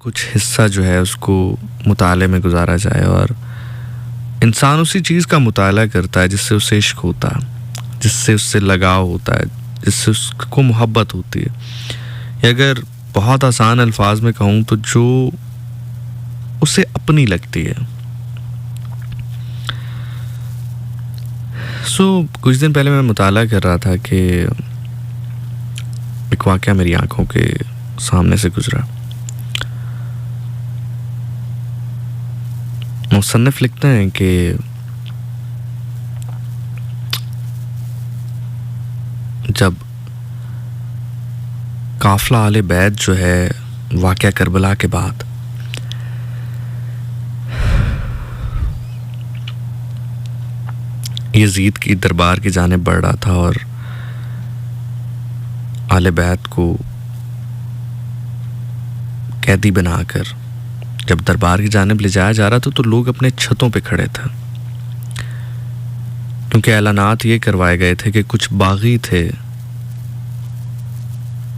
कुछ हिस्सा जो है उसको मुताले में गुजारा जाए और इंसान उसी चीज़ का मुताला करता है जिससे उसे इश्क होता है, जिससे उससे लगाव होता है, जिससे उसको मोहब्बत होती है। या अगर बहुत आसान अल्फाज में कहूँ तो जो उसे अपनी लगती है। कुछ दिन पहले मैं मुताला कर रहा था कि एक वाक़या मेरी आंखों के सामने से गुजरा। मुसन्निफ लिखते हैं कि जब काफिला आले बैत जो है वाक़या करबला के बाद यजीद की दरबार की जानिब बढ़ रहा था और आले बैत को कैदी बनाकर जब दरबार की जानिब ले जाया जा रहा था तो लोग अपने छतों पे खड़े थे, क्योंकि ऐलानात ये करवाए गए थे कि कुछ बागी थे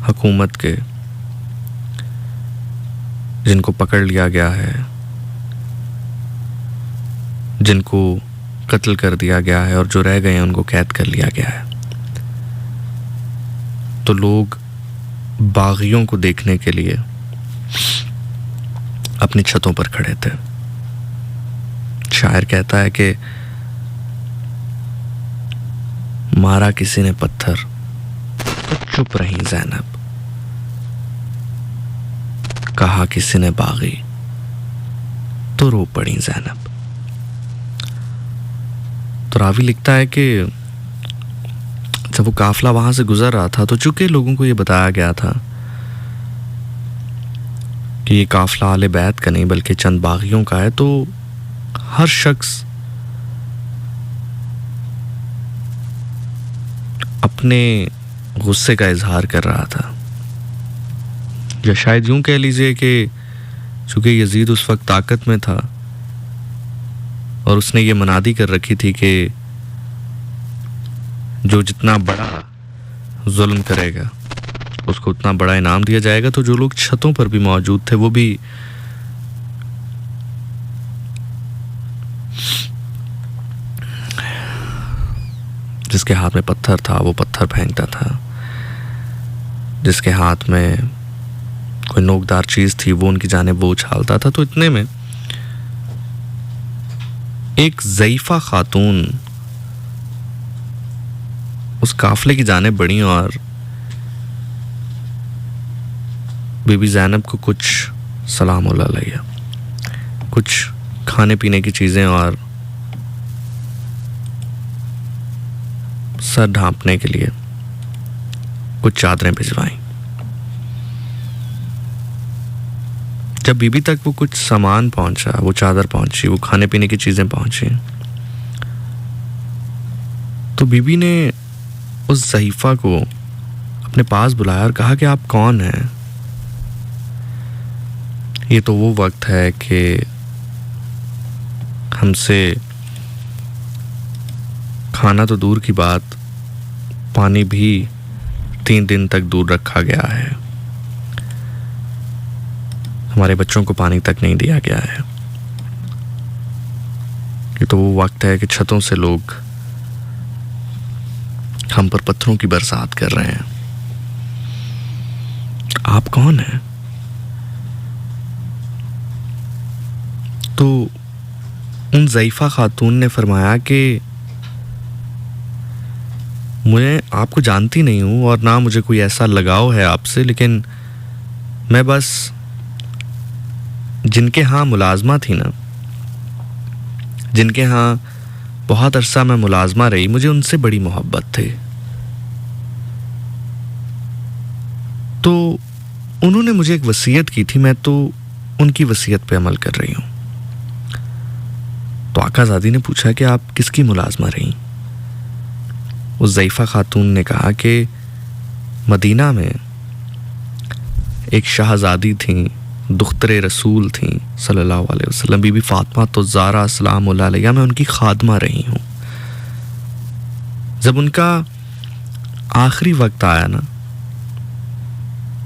हुकूमत के जिनको पकड़ लिया गया है, जिनको कत्ल कर दिया गया है और जो रह गए हैं उनको कैद कर लिया गया है। तो लोग बागियों को देखने के लिए अपनी छतों पर खड़े थे। शायर कहता है कि मारा किसी ने पत्थर तो चुप रही ज़ैनब, कहा किसी ने बागी तो रो पड़ी ज़ैनब। तो रावी लिखता है कि जब वो काफिला वहां से गुजर रहा था तो चूंकि लोगों को ये बताया गया था कि ये काफिला आले बैत का नहीं बल्कि चंद बागियों का है, तो हर शख्स अपने गुस्से का इजहार कर रहा था। या शायद यूं कह लीजिए कि चूंकि यजीद उस वक्त ताकत में था और उसने ये मनादी कर रखी थी कि जो जितना बड़ा जुल्म करेगा उसको उतना बड़ा इनाम दिया जाएगा। तो जो लोग छतों पर भी मौजूद थे वो भी जिसके हाथ में पत्थर था वो पत्थर फेंकता था, जिसके हाथ में कोई नोकदार चीज थी वो उनकी जानिब वो उछालता था। तो इतने में एक ज़ईफ़ा खातून उस काफिले की जानिब बढ़ी और बीबी ज़ैनब को कुछ सलाम अलैया, कुछ खाने पीने की चीज़ें और सर ढांपने के लिए कुछ चादरें भिजवाईं। जब बीबी तक वो कुछ सामान पहुंचा, वो चादर पहुंची, वो खाने पीने की चीज़ें पहुंची, तो बीबी ने उस ज़ईफ़ा को अपने पास बुलाया और कहा कि आप कौन हैं? ये तो वो वक्त है कि हमसे खाना तो दूर की बात, पानी भी 3 दिन तक दूर रखा गया है। हमारे बच्चों को पानी तक नहीं दिया गया है। ये तो वो वक्त है कि छतों से लोग हम पर पत्थरों की बरसात कर रहे हैं। आप कौन हैं? तो उन ज़ईफ़ा खातून ने फरमाया कि मैं आपको जानती नहीं हूँ और ना मुझे कोई ऐसा लगाव है आपसे, लेकिन मैं बस जिनके यहाँ मुलाजमा थी ना, जिनके यहाँ बहुत अरसा मैं मुलाजमा रही, मुझे उनसे बड़ी मोहब्बत थी। तो उन्होंने मुझे एक वसीयत की थी, मैं तो उनकी वसीयत पे अमल कर रही हूँ। तो आकाज़ादी ने पूछा कि आप किसकी मुलाजमा रही? उस ज़ईफ़ा खातून ने कहा कि मदीना में एक शहज़ादी थी, दुख्तरे रसूल थी सल्लल्लाहु अलैहि वसल्लम, बीबी फ़ातिमा तो ज़ारा सलाम अलैहा, मैं उनकी खादमा रही हूँ। जब उनका आखिरी वक्त आया ना,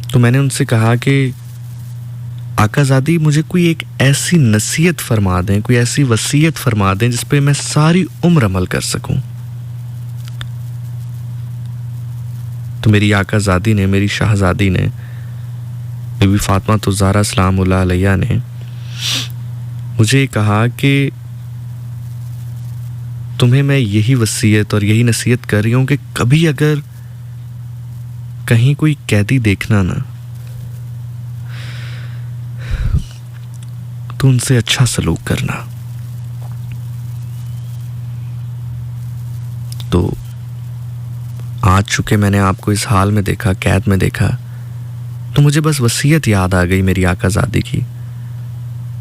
तो मैंने उनसे कहा कि आकाज़ादी मुझे कोई एक ऐसी नसीहत फरमा दें, कोई ऐसी वसीयत फरमा दें जिस पे मैं सारी उम्र अमल कर सकूं। तो मेरी आकाज़ादी ने, मेरी शाहज़ादी ने, बीबी फातिमा ज़हरा सलामुल्लाह अलैहा ने मुझे कहा कि तुम्हें मैं यही वसीयत और यही नसीहत कर रही हूं कि कभी अगर कहीं कोई कैदी देखना ना, तो उनसे अच्छा सलूक करना। तो आज चूंकि मैंने आपको इस हाल में देखा, कैद में देखा, तो मुझे बस वसीयत याद आ गई मेरी आकाज़ादी की।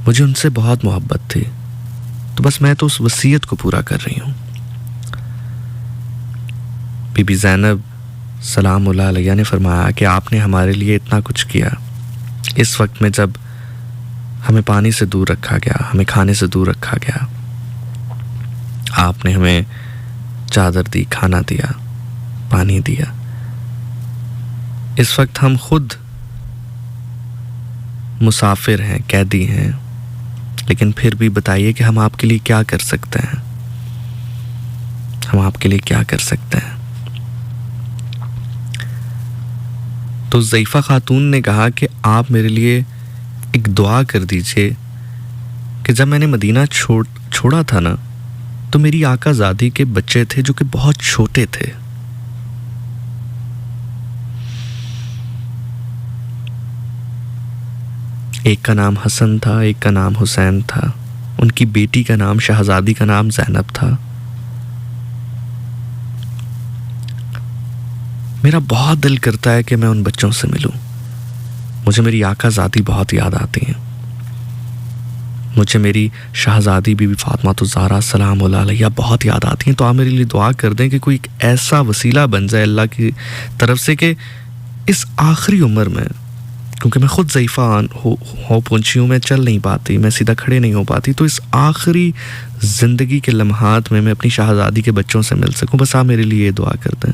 मुझे उनसे बहुत मोहब्बत थी, तो बस मैं तो उस वसीयत को पूरा कर रही हूँ। बीबी ज़ैनब सलामुल्लाह अलैहा ने फरमाया कि आपने हमारे लिए इतना कुछ किया, इस वक्त में जब हमें पानी से दूर रखा गया, हमें खाने से दूर रखा गया, आपने हमें चादर दी, खाना दिया, पानी दिया। इस वक्त हम खुद मुसाफिर हैं, कैदी हैं, लेकिन फिर भी बताइए कि हम आपके लिए क्या कर सकते हैं, हम आपके लिए क्या कर सकते हैं। तो ज़ैफ़ा खातून ने कहा कि आप मेरे लिए एक दुआ कर दीजिए कि जब मैंने मदीना छोड़ा था ना, तो मेरी आकाज़ादी के बच्चे थे जो कि बहुत छोटे थे। एक का नाम हसन था, एक का नाम हुसैन था, उनकी बेटी का नाम, शहज़ादी का नाम ज़ैनब था। मेरा बहुत दिल करता है कि मैं उन बच्चों से मिलूं। मुझे मेरी आकाज़ादी बहुत याद आती हैं। मुझे मेरी शहज़ादी बीबी फातिमा ज़हरा सलामुल्लाह अलैहा बहुत याद आती हैं। तो आप मेरे लिए दुआ कर दें कि कोई एक ऐसा वसीला बन जाए अल्लाह की तरफ से कि इस आखिरी उम्र में, क्योंकि मैं ख़ुद ज़ईफ़ा हो पहुंची हूँ, मैं चल नहीं पाती, मैं सीधा खड़े नहीं हो पाती, तो इस आखिरी ज़िंदगी के लम्हात में मैं अपनी शहज़ादी के बच्चों से मिल सकूँ। बस आप मेरे लिए ये दुआ कर दें।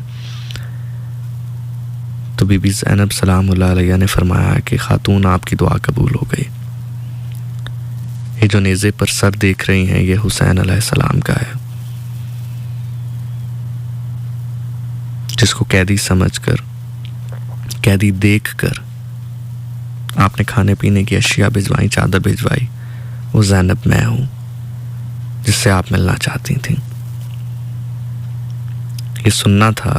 तो बीबी ज़ैनब सलामुल्लाह अलैहा ने फरमाया कि खातून, आपकी दुआ कबूल हो गई। ये जो नेज़े पर सर देख रही हैं, ये हुसैन अलैहिस्सलाम का है, जिसको कैदी समझकर, कैदी देखकर आपने खाने पीने की अशिया भिजवाई, चादर भिजवाई, वो ज़ैनब मैं हूँ जिससे आप मिलना चाहती थी। ये सुनना था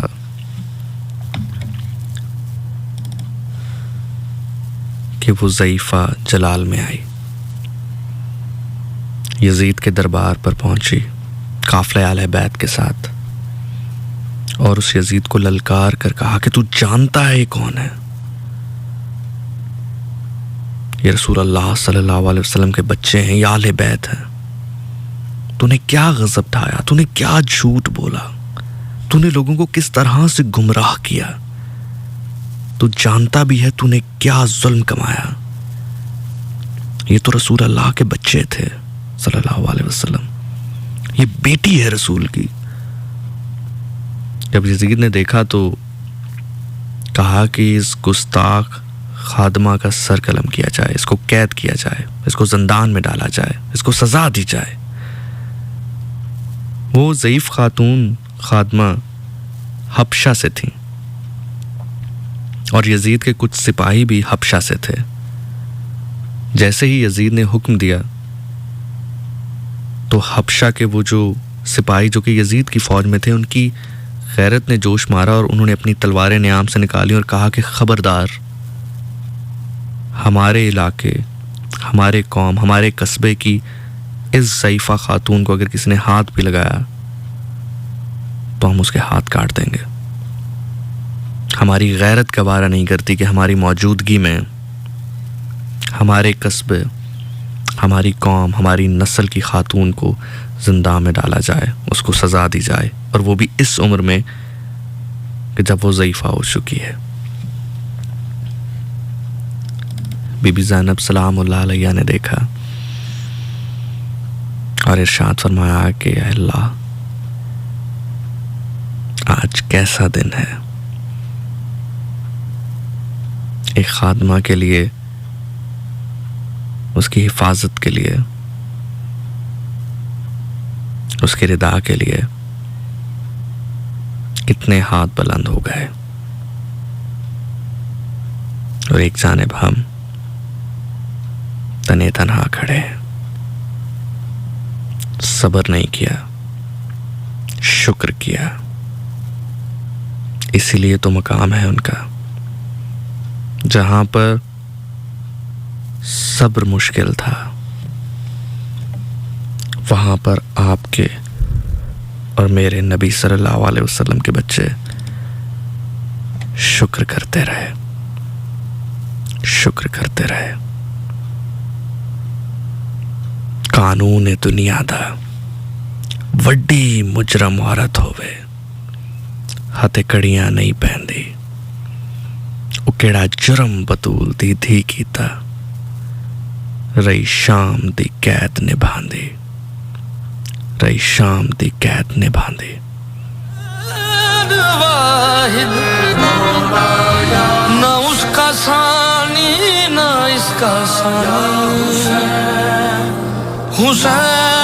कि वो ज़ईफ़ा जलाल में आई, यजीद के दरबार पर पहुंची काफ़िले आले बैत के साथ, और उस यजीद को ललकार कर कहा कि तू जानता है ये कौन है? ये रसूल अल्लाह सल्लल्लाहु अलैहि वसल्लम के बच्चे हैं, ये आले बैत हैं। तूने क्या गज़ब ढाया, तूने क्या झूठ बोला, तूने लोगों को किस तरह से गुमराह किया, तू जानता भी है तूने क्या जुल्म कमाया। ये तो रसूल अल्लाह के बच्चे थे सल्लल्लाहु अलैहि वसल्लम, ये बेटी है रसूल की। जब यजीद ने देखा तो कहा कि इस गुस्ताख खादमा का सर कलम किया जाए, इसको कैद किया जाए, इसको जिंदान में डाला जाए, इसको सजा दी जाए। वो ज़ईफ़ खातून खादमा हबशा से थी और यजीद के कुछ सिपाही भी हबशा से थे। जैसे ही यजीद ने हुक्म दिया तो हबशा के वो जो सिपाही जो कि यजीद की फौज में थे, उनकी गैरत ने जोश मारा और उन्होंने अपनी तलवारें नियाम से निकाली और कहा कि खबरदार, हमारे इलाके, हमारे कौम, हमारे कस्बे की इस ज़ईफ़ा खातून को अगर किसी ने हाथ भी लगाया तो हम उसके हाथ काट देंगे। हमारी गैरत गवारा नहीं करती कि हमारी मौजूदगी में हमारे कस्बे, हमारी कौम, हमारी नस्ल की खातून को जिंदा में डाला जाए, उसको सज़ा दी जाए, और वो भी इस उम्र में कि जब वो ज़ईफ़ा हो चुकी है। बीबी ज़ैनब सलामुल्लाह अलैहा ने देखा और इरशाद फरमाया कि अल्लाह, आज कैसा दिन है। एक खादमा के लिए उसकी हिफाजत के लिए, उसके रिदा के लिए कितने हाथ बुलंद हो गए, और एक जानिब हम तने तन्हा खड़े हैं। सब्र नहीं किया, शुक्र किया। इसीलिए तो मकाम है उनका जहां पर सब्र मुश्किल था, वहां पर आपके और मेरे नबी सल्लल्लाहु अलैहि वसल्लम के बच्चे शुक्र करते रहे, शुक्र करते रहे। कानून दुनिया दा वड्डी मुजरम औरत होवे, हथे कड़ियां नहीं पहनदी, वो केड़ा जुर्म बतूल दी धी कीता, रही शाम दी कैद निभांदी, रही शाम दी कैद निभांदी। ना उसका सानी ना इसका सानी, हुसैन।